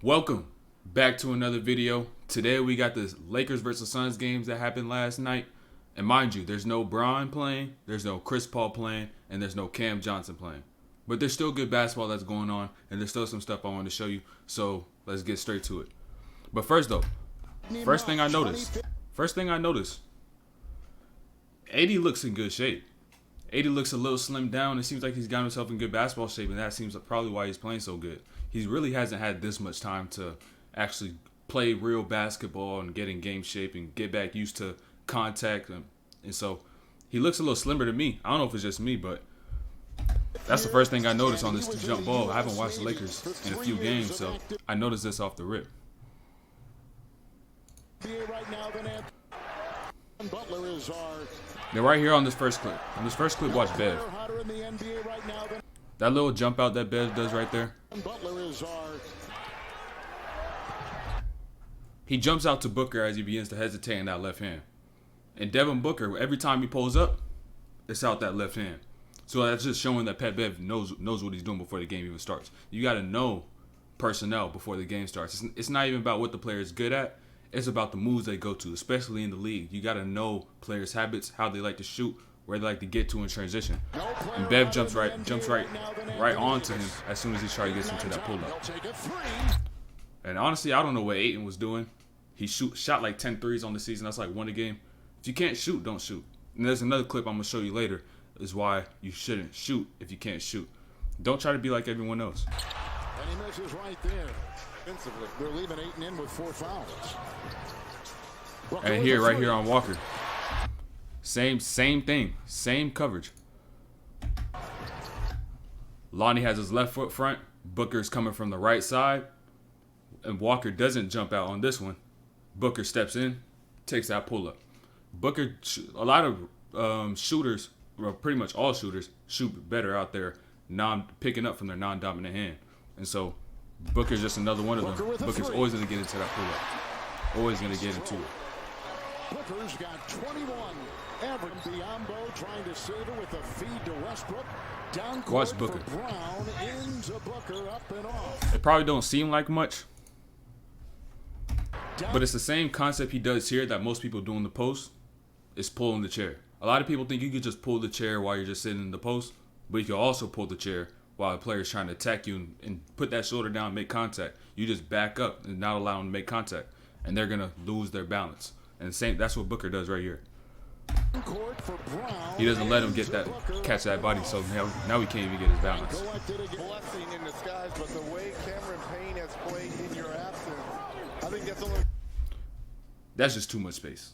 Welcome back to another video. Today we got the Lakers versus Suns games that happened last night. And mind you, there's no Bron playing, there's no Chris Paul playing, and there's no Cam Johnson playing. But there's still good basketball that's going on, and there's still some stuff I want to show you. So let's get straight to it. But first though, first thing I noticed, AD looks in good shape. AD looks a little slimmed down. It seems like he's got himself in good basketball shape, and that seems probably why he's playing so good. He really hasn't had this much time to actually play real basketball and get in game shape and get back used to contact. And so he looks a little slimmer to me. I don't know if it's just me, but that's the first thing I noticed on this jump ball. I haven't watched the Lakers in a few games, so I noticed this off the rip. They're right here on this first clip. On this first clip, watch Bev. That little jump out that Bev does right there. He jumps out to Booker as he begins to hesitate in that left hand. And Devin Booker, every time he pulls up, it's out that left hand. So that's just showing that Pat Bev knows what he's doing before the game even starts. You got to know personnel before the game starts. It's not even about what the player is good at. It's about the moves they go to, especially in the league. You got to know players' habits, how they like to shoot, where they like to get to in transition. And Bev jumps right onto him as soon as he tries to get into that pull-up. And honestly, I don't know what Ayton was doing. He shot like 10 threes on the season. That's like one a game. If you can't shoot, don't shoot. And there's another clip I'm going to show you later is why you shouldn't shoot if you can't shoot. Don't try to be like everyone else. And he misses right there. They're leaving Ayton in with 4 fouls. And here, right here on Walker. Same thing. Same coverage. Lonnie has his left foot front. Booker's coming from the right side. And Walker doesn't jump out on this one. Booker steps in, takes that pull-up. Booker, a lot of shooters, well, pretty much all shooters, shoot better out there, picking up from their non-dominant hand. And so Booker's just another one of them. Booker's always going to get into that pull-up. Always going to get into it. Booker's got 21. Average Biombo trying to save it with a feed to Westbrook. Down Watch Booker. Brown into Booker, up and off. It probably don't seem like much, but it's the same concept he does here that most people do in the post. Is pulling the chair. A lot of people think you could just pull the chair while you're just sitting in the post, but you can also pull the chair while the player is trying to attack you and put that shoulder down and make contact. You just back up and not allow them to make contact, and they're going to lose their balance. And that's what Booker does right here. He doesn't let him catch that body, so now he can't even get his balance. Blessing in disguise, but the way Cameron Payne has played in your absence, I think that's just too much space.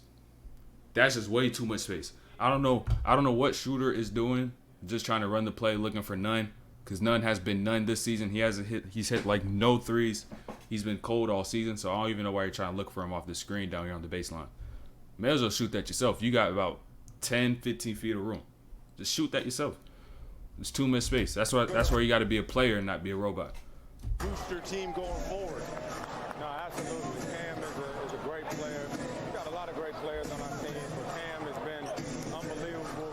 That's just way too much space. I don't know what Shooter is doing, just trying to run the play, looking for none, because none has been none this season. He's hit like no threes. He's been cold all season, so I don't even know why you're trying to look for him off the screen down here on the baseline. May as well shoot that yourself. You got about 10, 15 feet of room. Just shoot that yourself. It's too much space. That's where you got to be a player and not be a robot. boost your team going forward. No, absolutely. Cam is a great player. We got a lot of great players on our team, but Cam has been unbelievable.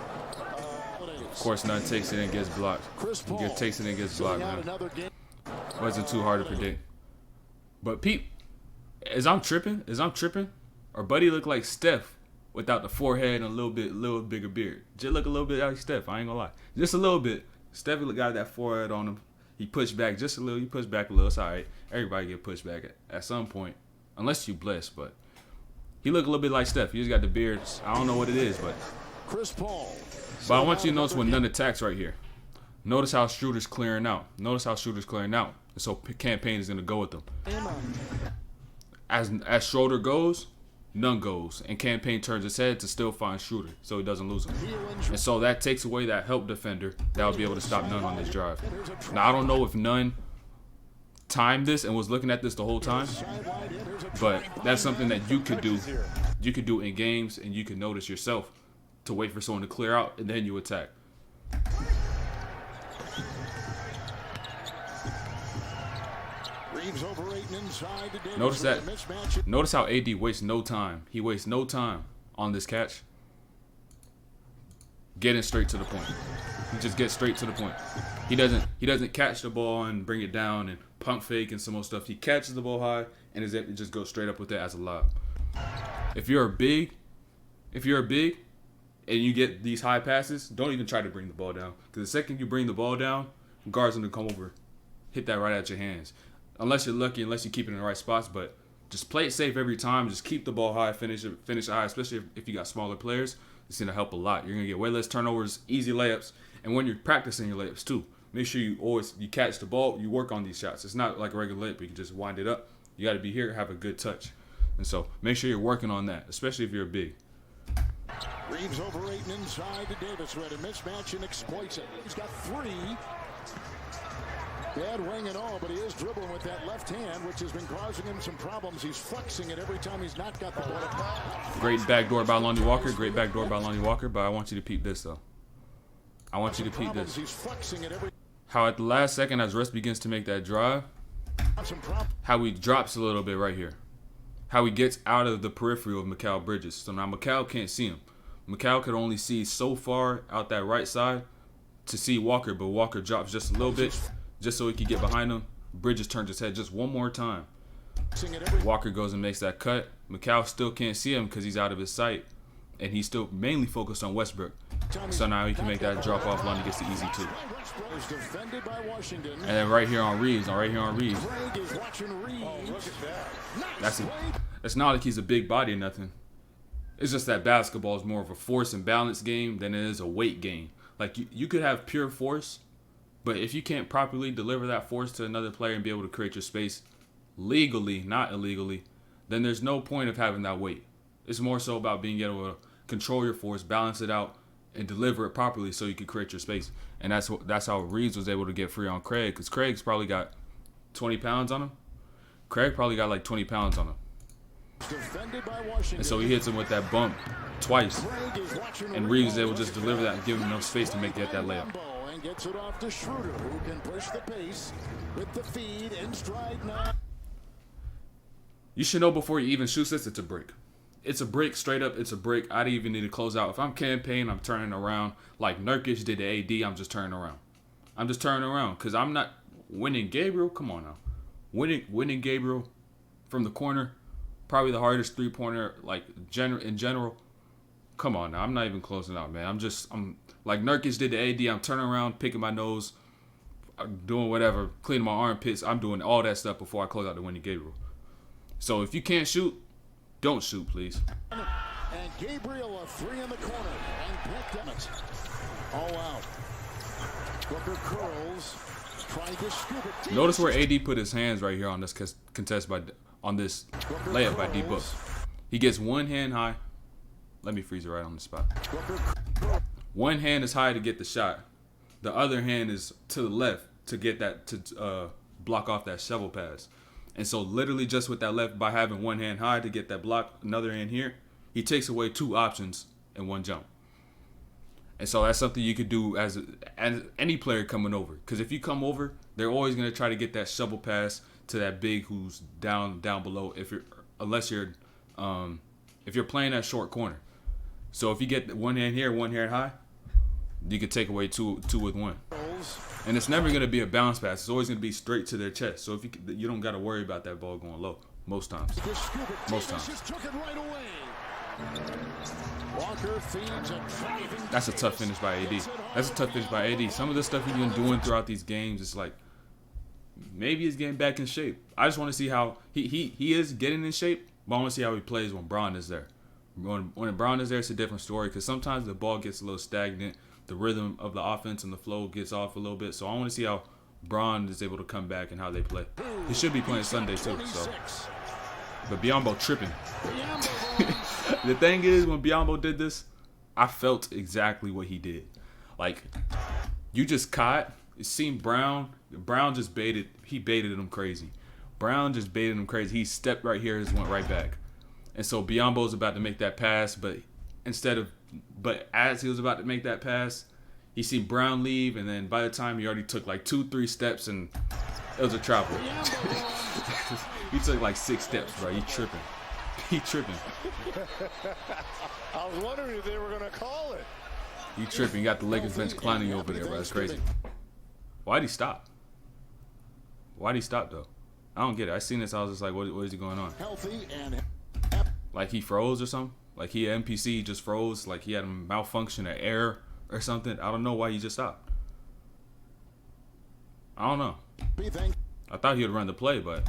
Of course, none takes it and gets blocked. He takes it and gets blocked, man. Wasn't too hard to predict. But Pete, as I'm tripping, our buddy look like Steph without the forehead and a little bigger beard. Just look a little bit like Steph. I ain't gonna lie, just a little bit. Steph got that forehead on him. He pushed back just a little. He pushed back a little. It's all right. Everybody get pushed back at some point, unless you blessed. But he look a little bit like Steph. He just got the beard. I don't know what it is, but Chris Paul. But I want you to notice when none attacks right here. Notice how Schroeder's clearing out. So campaign is gonna go with them. As Schroeder goes, none goes, and campaign turns his head to still find Schroeder, so he doesn't lose him. And so that takes away that help defender that will be able to stop none on this drive. Now I don't know if none timed this and was looking at this the whole time, but that's something that you could do. You could do in games, and you could notice yourself to wait for someone to clear out, and then you attack. Notice that. Notice how AD wastes no time. He wastes no time on this catch. Getting straight to the point. He just gets straight to the point. He doesn't catch the ball and bring it down and pump fake and some more stuff. He catches the ball high and is able to just go straight up with it as a lob. If you're a big and you get these high passes, don't even try to bring the ball down. Because the second you bring the ball down, guards going to come over, hit that right at your hands. Unless you're lucky, unless you keep it in the right spots. But just play it safe every time. Just keep the ball high, finish it high, especially if you got smaller players. It's going to help a lot. You're going to get way less turnovers, easy layups. And when you're practicing your layups too, make sure you catch the ball, you work on these shots. It's not like a regular layup. You can just wind it up. You got to be here, have a good touch. And so make sure you're working on that, especially if you're big. Reeves over 8 and inside to Davis. Read a mismatch and exploits it. He's got 3. Bad wing and all, but he is dribbling with that left hand, which has been causing him some problems. He's flexing it every time he's not got the ball. Great backdoor by Lonnie Walker. Great backdoor by Lonnie Walker. But I want you to peep this, though. I want you to peep this. He's flexing it every. How at the last second, as Russ begins to make that drive, how he drops a little bit right here. How he gets out of the periphery of Mikal Bridges. So now Mikal can't see him. Mikal could only see so far out that right side to see Walker, but Walker drops just a little bit just so he could get behind him. Bridges turns his head just one more time. Walker goes and makes that cut. Mikal still can't see him because he's out of his sight, and he's still mainly focused on Westbrook. So now he can make that drop off. Lonnie gets the easy 2. And then right here on Reeves, It's not like he's a big body or nothing. It's just that basketball is more of a force and balance game than it is a weight game. Like you could have pure force, but if you can't properly deliver that force to another player and be able to create your space legally, not illegally, then there's no point of having that weight. It's more so about being able to control your force, balance it out, and deliver it properly so you can create your space. And that's how Reeves was able to get free on Craig, because Craig's probably got 20 pounds on him. Craig probably got like 20 pounds on him. And so he hits him with that bump twice. And Reeves is able to just deliver that and give him enough space to make that layup. And gets it off to Schroeder, who can push the pace with the feed in stride now. You should know before you even shoot this, it's a break. It's a break, straight up, it's a break. I don't even need to close out. If I'm campaigning, I'm turning around. Like Nurkic did to AD, I'm just turning around. I'm just turning around because I'm not winning Gabriel. Come on now. Winning Gabriel from the corner, probably the hardest three-pointer like in general. Come on now. I'm not even closing out, man. I'm like Nurkic did to AD. I'm turning around, picking my nose, doing whatever, cleaning my armpits. I'm doing all that stuff before I close out the winning Gabriel. So if you can't shoot, don't shoot, please. And Gabriel a 3 in the corner. And Brett Demmett. All out. Booker curls. Trying to scoop it. Notice where AD put his hands right here on this contest on this layup by D Book. He gets one hand high. Let me freeze it right on the spot. One hand is high to get the shot. The other hand is to the left to get that to block off that shovel pass. And so literally just with that left, by having one hand high to get that block, another hand here, he takes away 2 options in one jump. And so that's something you could do as any player coming over. Because if you come over, they're always going to try to get that shovel pass to that big who's down below. If you're playing that short corner. So if you get one hand here, one hand high, you could take away two with one. And it's never going to be a bounce pass. It's always going to be straight to their chest. So if you don't got to worry about that ball going low most times. That's a tough finish by AD. Some of the stuff he's been doing throughout these games, it's like maybe he's getting back in shape. I just want to see how he is getting in shape, but I want to see how he plays when Braun is there. When Braun is there, it's a different story because sometimes the ball gets a little stagnant. The rhythm of the offense and the flow gets off a little bit. So I want to see how Braun is able to come back and how they play. He should be playing Sunday too. So, but Biyombo tripping. The thing is, when Biyombo did this, I felt exactly what he did. Like, you just caught. It seemed Brown just baited. He baited him crazy. Brown just baited him crazy. He stepped right here and just went right back. And so Biyombo's about to make that pass, but as he was about to make that pass, he seen Brown leave, and then by the time he already took like 2-3 steps, and it was a travel. He took like 6 steps, bro. He tripping. I was wondering if they were going to call it. He tripping. Got the Lakers bench climbing over there, bro. That's crazy. Why'd he stop? Why'd he stop though? I don't get it. I seen this. I was just like, what is he going on? Healthy and Like he froze or something? Like he NPC just froze? Like he had a malfunction, an error or something? I don't know why he just stopped. I don't know. I thought he would run the play, but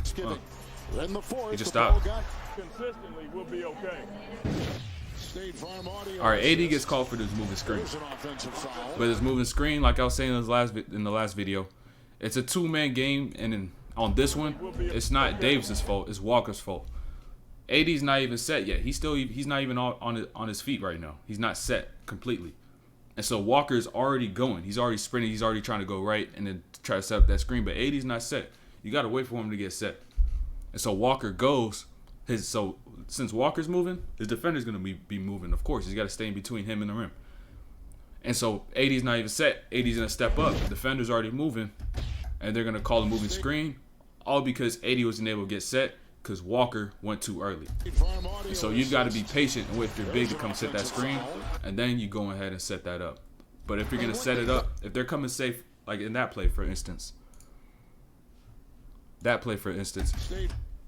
he just stopped. Consistently, we'll be okay. All right, AD gets called for this moving screen. But this moving screen, like I was saying in the last video, it's a two-man game, and on this one, it's not Davis's fault. It's Walker's fault. AD's not even set yet. He's not even on his feet right now. He's not set completely. And so Walker's already going. He's already sprinting. He's already trying to go right and then try to set up that screen. But AD's not set. You got to wait for him to get set. And so Walker goes. So since Walker's moving, his defender's going to be moving. Of course, he's got to stay in between him and the rim. And so AD's not even set. AD's going to step up. The defender's already moving. And they're going to call a moving screen. All because AD wasn't able to get set because Walker went too early. And so you've got to be patient and wait for your big to come set that screen. And then you go ahead and set that up. But if you're going to set it up, if they're coming safe, like in that play, for instance.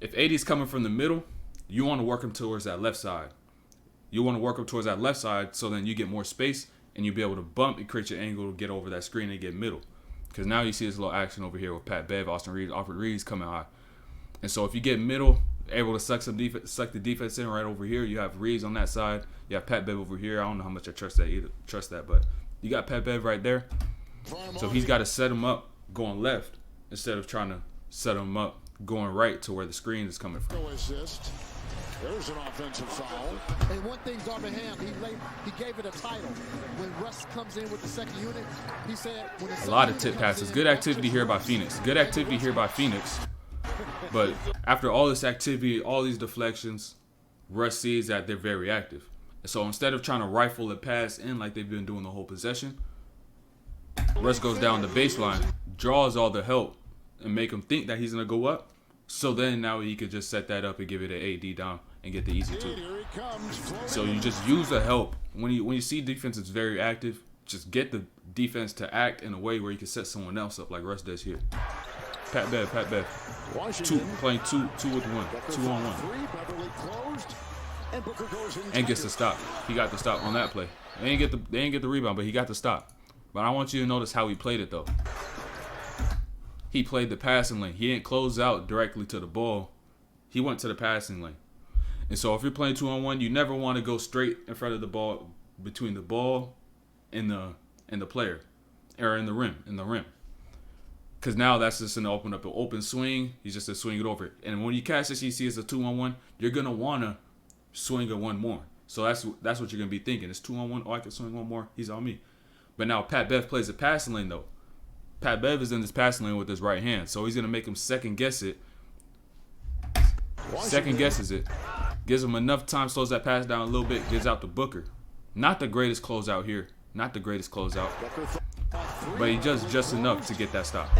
If AD's coming from the middle, you want to work him towards that left side. You want to work him towards that left side so then you get more space and you'll be able to bump and create your angle to get over that screen and get middle. Because now you see this little action over here with Pat Bev, Austin Reeves, Alfred Reeves coming high. And so if you get middle, able to suck the defense in right over here, you have Reeves on that side. You have Pat Bev over here. I don't know how much I trust that, but you got Pat Bev right there. So he's got to set him up going left instead of trying to set him up going right to where the screen is coming from. There's an offensive foul. And one thing, Darvin Ham, he gave it a title. When Russ comes in with the second unit, he said... A lot of tip passes. Good activity here by Phoenix. But after all this activity, all these deflections, Russ sees that they're very active. And so instead of trying to rifle the pass in like they've been doing the whole possession, Russ goes down the baseline, draws all the help, and make him think that he's going to go up. So then now he could just set that up and give it an AD down and get the easy two. So you just use the help. When you see defense is very active, just get the defense to act in a way where you can set someone else up like Russ does here. Pat Bev. Playing two with one. 2-on-1. And gets the stop. He got the stop on that play. They ain't get the rebound, but he got the stop. But I want you to notice how he played it though. He played the passing lane. He didn't close out directly to the ball. He went to the passing lane. And so if you're playing 2-on-1, you never want to go straight in front of the ball, between the ball and the player, or in the rim. Because now that's just going to open up an open swing. He's just going to swing it over. And when you catch this, you see it's a 2-on-1, you're going to want to swing it one more. So that's what you're going to be thinking. It's 2-on-1. Oh, I can swing one more. He's on me. But now Pat Bev plays the passing lane, though. Pat Bev is in this passing lane with his right hand. So he's going to make him second guess it. Second guesses it. Gives him enough time, slows that pass down a little bit, gives out to Booker. Not the greatest closeout here. Not the greatest closeout. But he does just enough to get that stop.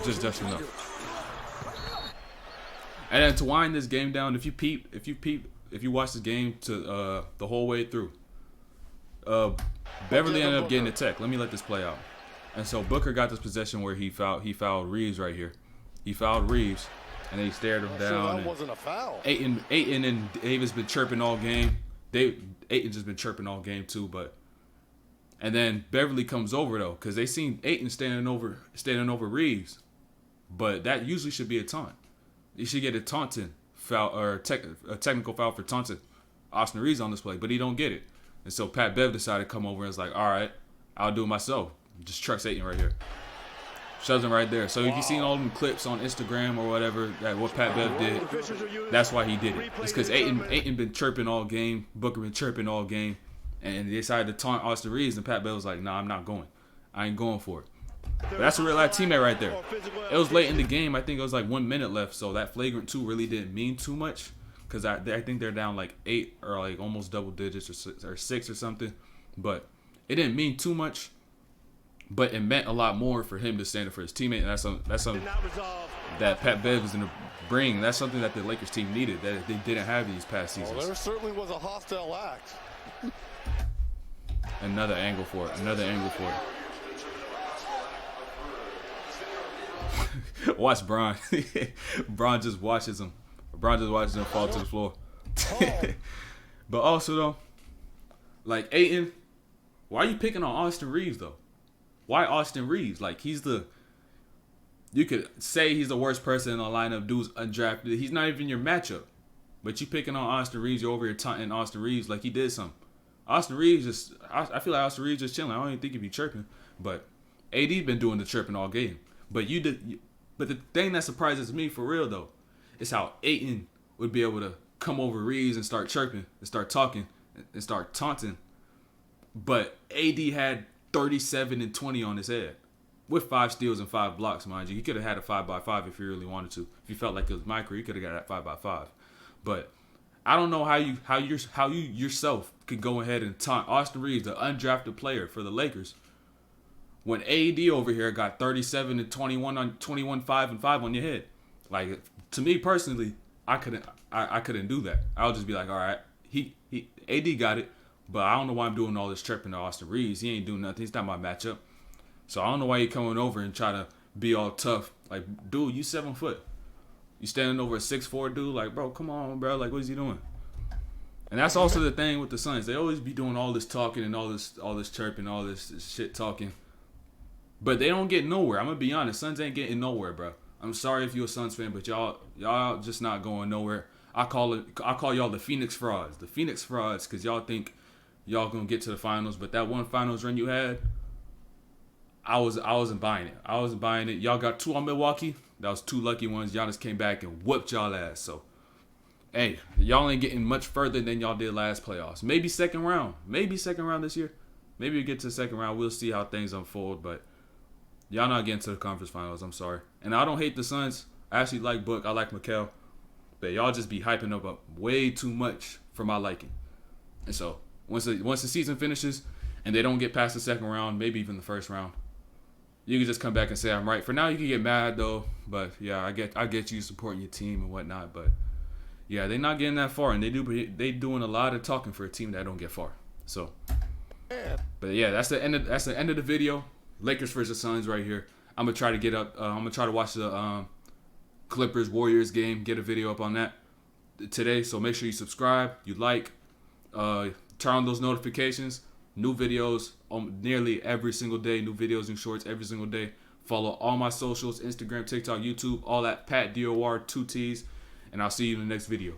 Just enough. And then to wind this game down, if you watch this game to the whole way through, Beverly ended up getting a tech. Let me let this play out. And so Booker got this possession where he fouled Reeves right here. He fouled Reeves, and then he stared him down. That wasn't a foul. Ayton and Davis been chirping all game. Ayton's just been chirping all game too, but. And then Beverly comes over though, because they seen Ayton standing over Reeves, but that usually should be a taunt. You should get a taunting foul or a technical foul for taunting Austin Reeves on this play, but he don't get it. And so Pat Bev decided to come over and was like, all right, I'll do it myself. Just trucks Ayton right here. Shoves him right there. So if you seen all them clips on Instagram or whatever, that what Pat Bev did, that's why he did it. It's because Ayton been chirping all game, Booker been chirping all game, and they decided to taunt Austin Reeves, and Pat Bev was like, nah, I'm not going. I ain't going for it. But that's a real life teammate right there. It was late in the game. I think it was like 1 minute left, so that flagrant 2 really didn't mean too much, because I think they're down like 8 or like almost double digits or 6 or something. But it didn't mean too much. But it meant a lot more for him to stand up for his teammate, and that's something that Pat Bev was going to bring. That's something that the Lakers team needed that they didn't have these past seasons. Well, there certainly was a hostile act. Another angle for it. Watch Bron. Bron just watches him. Bron just watches him fall to the floor. But also though, like Ayton, why are you picking on Austin Reeves though? Why Austin Reeves? Like you could say he's the worst person in the lineup. Dude's undrafted. He's not even your matchup. But you picking on Austin Reeves. You're over here taunting Austin Reeves like he did something. Austin Reeves I feel like Austin Reeves just chilling. I don't even think he'd be chirping. But AD been doing the chirping all game. But but the thing that surprises me for real though, is how Ayton would be able to come over Reeves and start chirping and start talking and start taunting. But AD had 37 and 20 on his head. With 5 steals and 5 blocks, mind you. He could have had a 5x5 if he really wanted to. If he felt like it was micro, he could have got that 5x5. But I don't know how you yourself could go ahead and taunt Austin Reeves, the undrafted player for the Lakers, when AD over here got 37 and 21 on 21, 5 and 5 on your head. Like, to me personally, I couldn't do that. I would just be like, all right, he AD got it, but I don't know why I'm doing all this chirping to Austin Reeves. He ain't doing nothing. He's not my matchup. So I don't know why you're coming over and try to be all tough. Like, dude, you 7 foot. You standing over a 6'4" dude. Like, bro, come on, bro. Like, what is he doing? And that's also the thing with the Suns. They always be doing all this talking and all this chirping, all this shit talking. But they don't get nowhere. I'm gonna be honest. Suns ain't getting nowhere, bro. I'm sorry if you're a Suns fan, but y'all just not going nowhere. I call y'all the Phoenix frauds. The Phoenix frauds, because y'all think y'all gonna get to the finals, but that one finals run you had, I wasn't buying it. I wasn't buying it. Y'all got 2 on Milwaukee. That was 2 lucky ones. Giannis came back and whooped y'all ass. So, hey, y'all ain't getting much further than y'all did last playoffs. Maybe second round. Maybe second round this year. Maybe we get to the second round. We'll see how things unfold. But y'all not getting to the conference finals. I'm sorry. And I don't hate the Suns. I actually like Book. I like Mikal. But y'all just be hyping up way too much for my liking. And so, once the season finishes and they don't get past the second round, maybe even the first round, you can just come back and say I'm right. For now, you can get mad though, but yeah, I get you supporting your team and whatnot. But yeah, they're not getting that far, and they doing a lot of talking for a team that don't get far. So, but yeah, that's the end of the video. Lakers versus Suns right here. I'm gonna try to get up. I'm gonna try to watch the Clippers Warriors game. Get a video up on that today. So make sure you subscribe, you like, turn on those notifications. New videos nearly every single day. New videos and shorts every single day. Follow all my socials, Instagram, TikTok, YouTube, all that. Pat DOR 2 T's. And I'll see you in the next video.